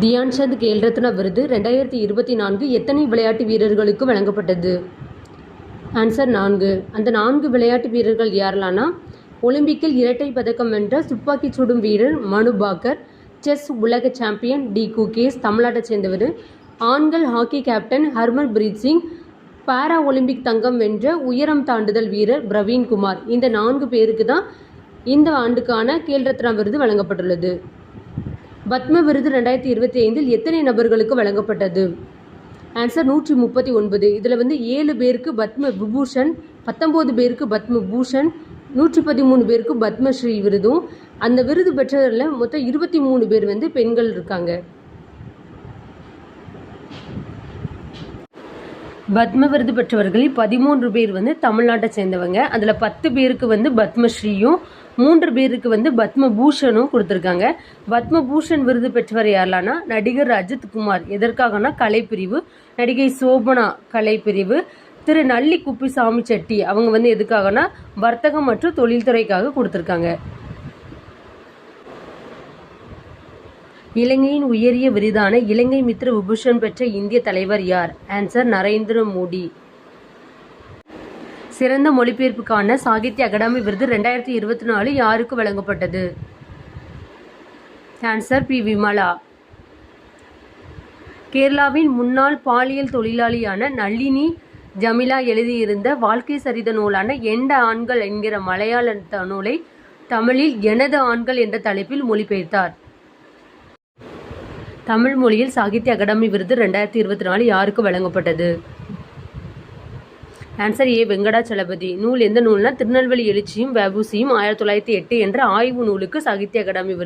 தியான் சந்த் கேல் ரத்னா விருது 2024 எத்தனை விளையாட்டு வீரர்களுக்கு வழங்கப்பட்டது? ஆன்சர் 4. அந்த 4 விளையாட்டு வீரர்கள் யாரெல்லாம்னா, ஒலிம்பிக்கில் இரட்டை பதக்கம் வென்ற துப்பாக்கி சுடும் வீரர் மனு பாக்கர், செஸ் உலக சாம்பியன் டி குகேஸ் தமிழ்நாட்டை சேர்ந்தவர், ஆண்கள் hockey captain Harmanpreet Singh, para Olympic தங்கம் வென்ற உயரம் தாண்டுதல் வீரர் பிரவீன் குமார். இந்த 4 பேருக்கு தான் இந்த ஆண்டுக்கான கேல் ரத்னா விருது வழங்கப்பட்டுள்ளது. பத்ம விருது 2025 எத்தனை நபர்களுக்கு வழங்கப்பட்டது? ஆன்சர் 139. இதில் 7 பேருக்கு பத்ம விபூஷன், 19 பேருக்கு பத்ம பூஷன், 113 பேருக்கு பத்மஸ்ரீ விருதும். அந்த விருது பெற்றவரில் மொத்தம் 23 பேர் பெண்கள் இருக்காங்க. பத்ம விருது பெற்றவர்களில் 13 பேர் தமிழ்நாட்டை சேர்ந்தவங்க. அதில் 10 பேருக்கு பத்மஸ்ரீயும் 3 பேருக்கு பத்ம பூஷனும் கொடுத்துருக்காங்க. பத்ம பூஷன் விருது பெற்றவர் யாரெல்லாம்னா, நடிகர் அஜித் குமார். எதற்காகனா கலைப்பிரிவு, நடிகை சோபனா கலைப்பிரிவு, திரு நல்லி குப்பிசாமி செட்டி அவங்க எதுக்காகனா வர்த்தகம் மற்றும் தொழில்துறைக்காக கொடுத்துருக்காங்க. இலங்கையின் உயரிய விருதான இலங்கை மித்ர விபூஷன் பெற்ற இந்திய தலைவர் யார்? ஆன்சர் நரேந்திர மோடி. சிறந்த மொழிபெயர்ப்புக்கான சாகித்ய அகாடமி விருது 2024 யாருக்கு வழங்கப்பட்டது? Answer P. விமலா. கேரளாவின் முன்னாள் பாலியல் தொழிலாளியான நளினி ஜமிலா எழுதியிருந்த வாழ்க்கை சரித நூலான எண்ட ஆண்கள் என்கிற மலையாள நூலை தமிழில் எனது ஆண்கள் என்ற தலைப்பில் மொழிபெயர்த்தார். தமிழ் மொழியில் சாகித்ய அகாடமி விருது 2024 யாருக்கு வழங்கப்பட்டது? Answer A. வெங்கடாச்சலபதி. நூல் எந்த நூல்னா, திருநெல்வேலி எழுச்சியும் வ.உ.சி.யும் 1908 என்ற ஆய்வு நூலுக்கு சாகித்ய அகாடமி விருது